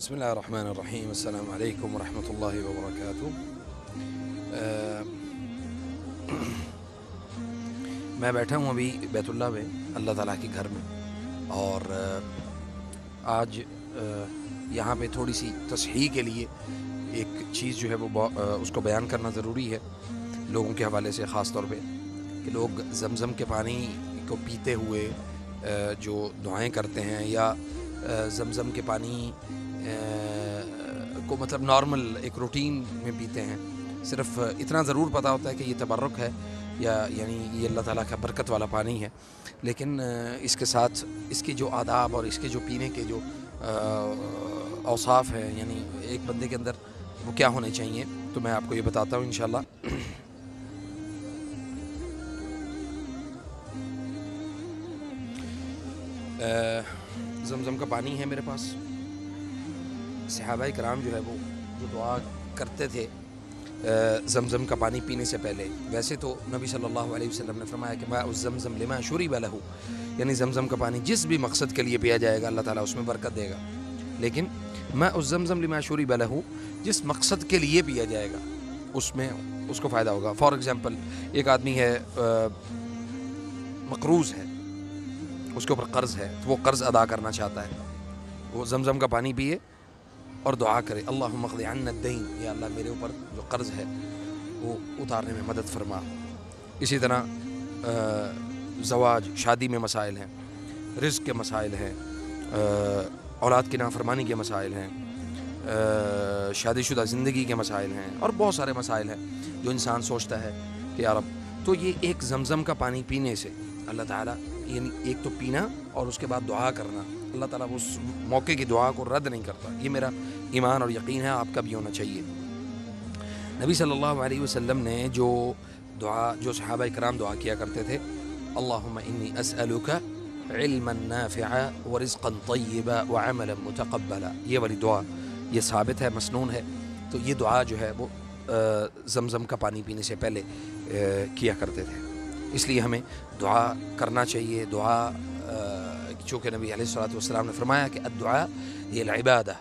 बिस्मिल्लाहिर्रहमानिर्रहीम अस्सलामु अलैकुम वरहमतुल्लाहि वबरकातुह। मैं बैठा हूँ अभी बैतुल्लाह में, अल्लाह ताला के घर में, और आज यहाँ पे थोड़ी सी तस्हीह के लिए एक चीज़ जो है वो उसको बयान करना ज़रूरी है लोगों के हवाले से, ख़ास तौर पे कि लोग ज़मज़म के पानी को पीते हुए जो दुआएं करते हैं या ज़मज़म के पानी को मतलब नॉर्मल एक रूटीन में पीते हैं। सिर्फ इतना ज़रूर पता होता है कि ये तबर्रुक है या यानी ये अल्लाह ताला का बरकत वाला पानी है, लेकिन इसके साथ इसके जो आदाब और इसके जो पीने के जो औसाफ है, यानी एक बंदे के अंदर वो क्या होने चाहिए, तो मैं आपको ये बताता हूँ इंशाल्लाह। ज़मज़म का पानी है मेरे पास। सहाबाए कराम जो है वो जो दुआ करते थे ज़मज़म का पानी पीने से पहले, वैसे तो नबी सल्लल्लाहु अलैहि वसल्लम ने फरमाया कि माउ ज़मज़म लिमा शुरिब लहू, यानी ज़मज़म का पानी जिस भी मकसद के लिए पिया जाएगा अल्लाह ताला उसमें बरकत देगा। लेकिन माउ ज़मज़म लिमा शुरिब लहू, जिस मकसद के लिए पिया जाएगा उसमें उसको फ़ायदा होगा। फॉर एग्ज़ाम्पल, एक आदमी है मक़रूज़ है, उसके ऊपर कर्ज़ है, तो वो कर्ज़ अदा करना चाहता है, वो ज़मज़म का पानी पिए और दुआ करे, अल्लाहुम्मा क़दी अन्ना अद-दईन, या अल्लाह मेरे ऊपर जो कर्ज़ है वो उतारने में मदद फरमा। इसी तरह ज़वाज, शादी में मसाइल हैं, रिज़्क़ के मसाइल हैं, औलाद की नाफरमानी के मसाइल हैं, शादीशुदा ज़िंदगी के मसाइल हैं, और बहुत सारे मसाइल हैं जो इंसान सोचता है कि यार अब तो ये एक ज़मज़म का पानी पीने से अल्लाह ताला, यानी एक तो पीना और उसके बाद दुआ करना, अल्लाह ताला उस मौके की दुआ को रद्द नहीं करता। ये मेरा ईमान और यकीन है, आपका भी होना चाहिए। नबी सल्लल्लाहु अलैहि वसल्लम ने जो दुआ, जो सहाबाए कराम दुआ किया करते थे, अल्लाहुम्मा इन्नी अस्अलुका इल्मन नाफ़िअ व रिज़्क़न तय्यबा व अमलन मुतक़ब्बला, ये वाली दुआ ये साबित है, मसनून है। तो ये दुआ जो है वो ज़मज़म का पानी पीने से पहले किया करते थे, इसलिए हमें दुआ करना चाहिए। दुआ चूँकि नबी अलैहिस्सलातु वस्सलाम ने फरमाया कि अद्दुआ ये इबादा,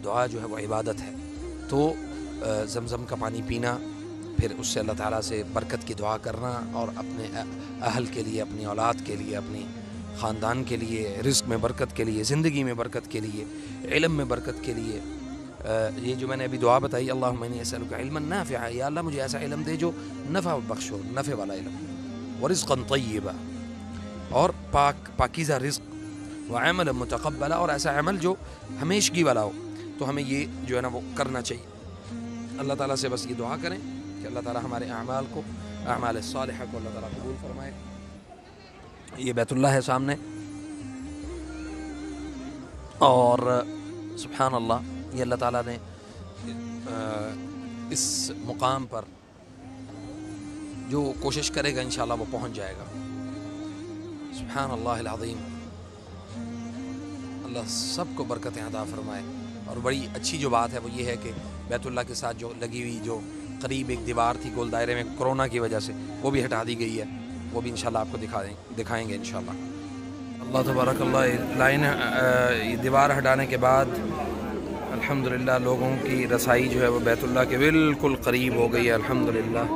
दुआ जो है वो इबादत है। तो ज़मज़म का पानी पीना, फिर उससे अल्लाह ताला से बरकत की दुआ करना, और अपने अहल के लिए, अपनी औलाद के लिए, अपनी ख़ानदान के लिए, रिज़्क़ में बरकत के लिए, ज़िंदगी में बरकत के लिए, इल्म में बरकत के लिए, ये जो मैंने अभी दुआ बताई, अल्लाहुम्मा इन्नी अस्अलुका इल्मन नाफ़िअ, या अल्लाह मुझे ऐसा इल्म दे जो नफ़ा बख्श हो, नफ़े वाला इल्म, व रिज़्क़न तय्यबा, और पाकीज़ा रिज़्क़, व अमलन मुतक़ब्बला, और ऐसा अमल जो हमेशगी वाला हो। तो हमें ये जो है ना वो करना चाहिए। अल्लाह ताला से बस ये दुआ करें कि अल्लाह ताला हमारे अमाल को, अमाल सालिहा को अल्लाह ताला कबूल फरमाए। ये बैतुल्लाह है सामने, और सुब्हान अल्लाह, ये अल्लाह ताला ने इस मुकाम पर जो कोशिश करेगा इंशाअल्लाह वो पहुँच जाएगा। सुब्हान अल्लाहिल अज़ीम, अल्लाह सबको बरकतें अता फरमाए। और बड़ी अच्छी जो बात है वो ये है कि बैतुल्लाह के साथ जो लगी हुई जो करीब एक दीवार थी गोल दायरे में, कोरोना की वजह से वो भी हटा दी गई है, वो भी इंशाल्लाह आपको दिखाएंगे इंशाल्लाह। अल्लाह तबारक अल्लाह, लाइन दीवार हटाने के बाद अल्हम्दुलिल्लाह लोगों की रसाई जो है वो बैतुल्लाह के बिल्कुल करीब हो गई है, अल्हम्दुलिल्लाह।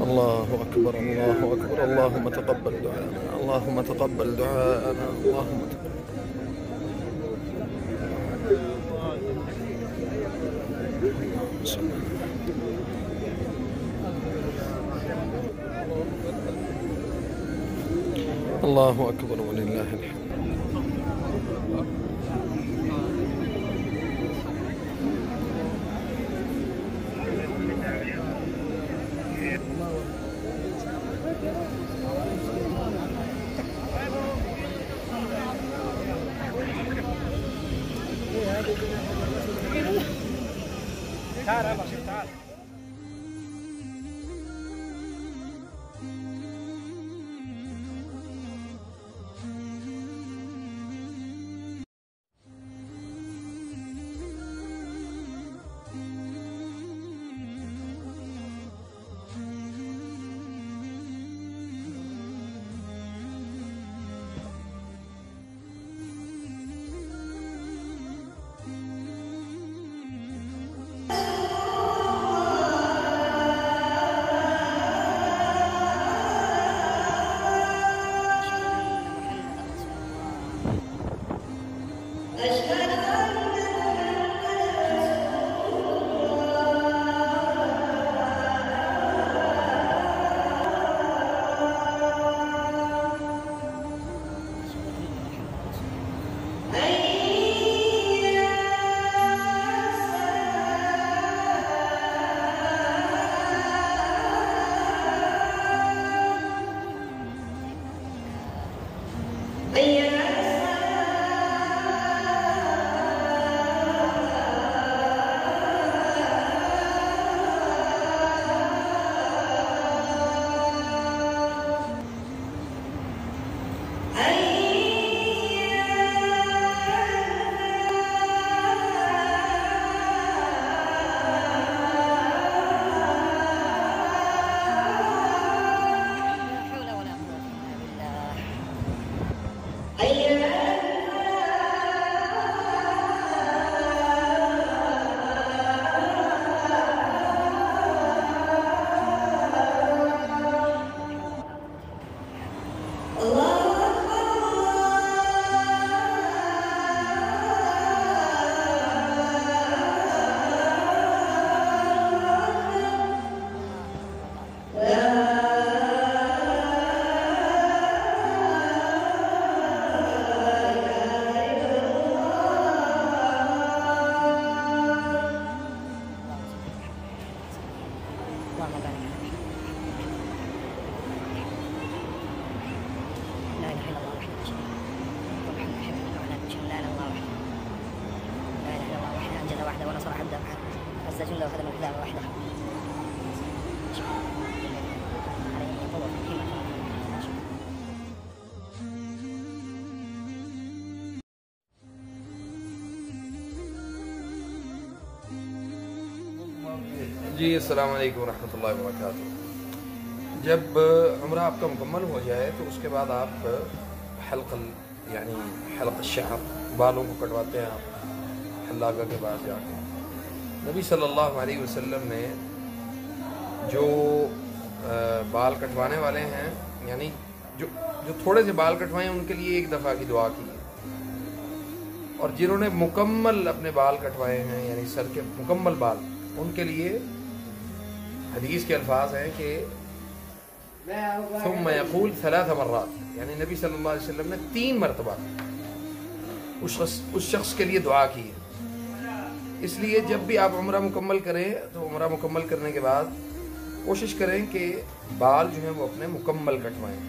अल्लाहु अकबर, अल्लाहु अकबर, अल्लाहुम्मा तक़ब्बल दुआना, अल्लाहुम्मा तक़ब्बल दुआना, अल्लाहुम्मा अल्लाहु अकबर व लिल्लाहिल हम्द। تصدق عز جل وعلا بالله وحده. جی السلام علیکم ورحمۃ اللہ وبرکاتہ. جب عمرہ آپ کا مکمل ہو جائے تو اس کے بعد آپ حلق الشعر بالوں کو کٹواتے ہیں آپ حلاقہ کے پاس جا کے. نبی صلی اللہ علیہ وسلم نے جو بال کٹوانے والے ہیں یعنی جو تھوڑے سے بال کٹوائے ہیں ان کے لیے ایک دفعہ کی دعا کی ہے, اور جنہوں نے مکمل اپنے بال کٹوائے ہیں یعنی سر کے مکمل بال ان کے لیے حدیث کے الفاظ ہیں کہ ثم یقول 3 مرات, یعنی نبی صلی اللہ علیہ وسلم نے 3 مرتبہ اس شخص کے لیے دعا کی ہے. اس لیے جب بھی آپ عمرہ مکمل کریں تو عمرہ مکمل کرنے کے بعد کوشش کریں کہ بال جو ہیں وہ اپنے مکمل کٹوائیں.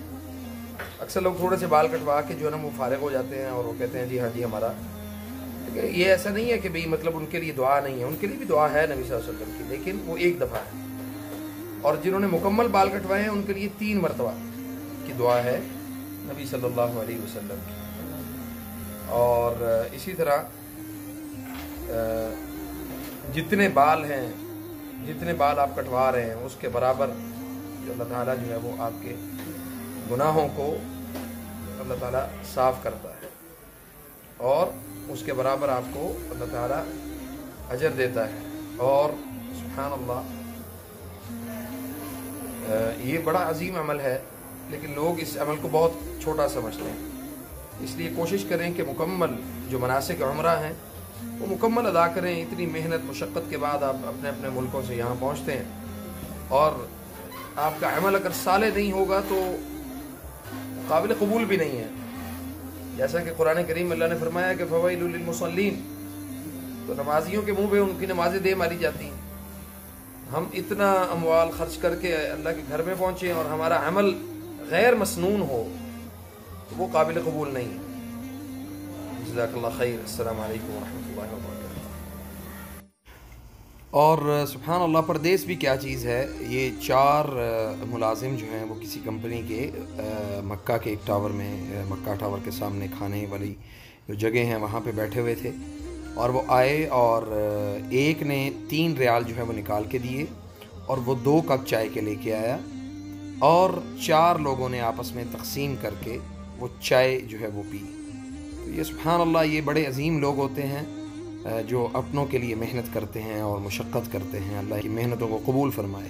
اکثر لوگ تھوڑے سے بال کٹوا کے جو ہے نا وہ فارغ ہو جاتے ہیں اور وہ کہتے ہیں جی ہاں جی ہمارا. یہ ایسا نہیں ہے کہ بھئی مطلب ان کے لیے دعا نہیں ہے, ان کے لیے بھی دعا ہے نبی صلی اللہ علیہ وسلم کی, لیکن وہ ایک دفعہ ہے. اور جنہوں نے مکمل بال کٹوائے ہیں ان کے لیے 3 مرتبہ کی دعا ہے نبی صلی اللہ علیہ وسلم کی. اور اسی طرح جتنے بال ہیں, جتنے بال آپ کٹوا رہے ہیں اس کے برابر جو اللہ تعالیٰ جو ہے وہ آپ کے گناہوں کو اللہ تعالیٰ صاف کرتا ہے, اور اس کے برابر آپ کو اللہ تعالیٰ اجر دیتا ہے. اور سبحان اللہ یہ بڑا عظیم عمل ہے, لیکن لوگ اس عمل کو بہت چھوٹا سمجھتے ہیں. اس لیے کوشش کریں کہ مکمل جو مناسک عمرہ ہیں وہ مکمل ادا کریں. اتنی محنت مشقت کے بعد آپ اپنے اپنے ملکوں سے یہاں پہنچتے ہیں, اور آپ کا عمل اگر صالح نہیں ہوگا تو قابل قبول بھی نہیں ہے. جیسا کہ قرآن کریم اللہ نے فرمایا کہ فویل للمصلین, تو نمازیوں کے منہ پہ ان کی نمازیں دے ماری جاتی ہیں. ہم اتنا اموال خرچ کر کے اللہ کے گھر میں پہنچے اور ہمارا عمل غیر مسنون ہو تو وہ قابل قبول نہیں ہے. جزاک اللہ خیر. السلام علیکم ورحمۃ اللہ وبرکاتہ. اور سبحان اللہ پردیس بھی کیا چیز ہے. یہ 4 ملازم جو ہیں وہ کسی کمپنی کے مکہ کے ایک ٹاور میں, مکہ ٹاور کے سامنے کھانے والی جو جگہ ہیں وہاں پہ بیٹھے ہوئے تھے, اور وہ آئے اور ایک نے 3 ریال جو ہے وہ نکال کے دیے, اور وہ 2 کپ چائے کے لے کے آیا, اور 4 لوگوں نے آپس میں تقسیم کر کے وہ چائے جو ہے وہ پی. تو یہ سبحان اللہ یہ بڑے عظیم لوگ ہوتے ہیں جو اپنوں کے لیے محنت کرتے ہیں اور مشقت کرتے ہیں. اللہ کی محنتوں کو قبول فرمائے.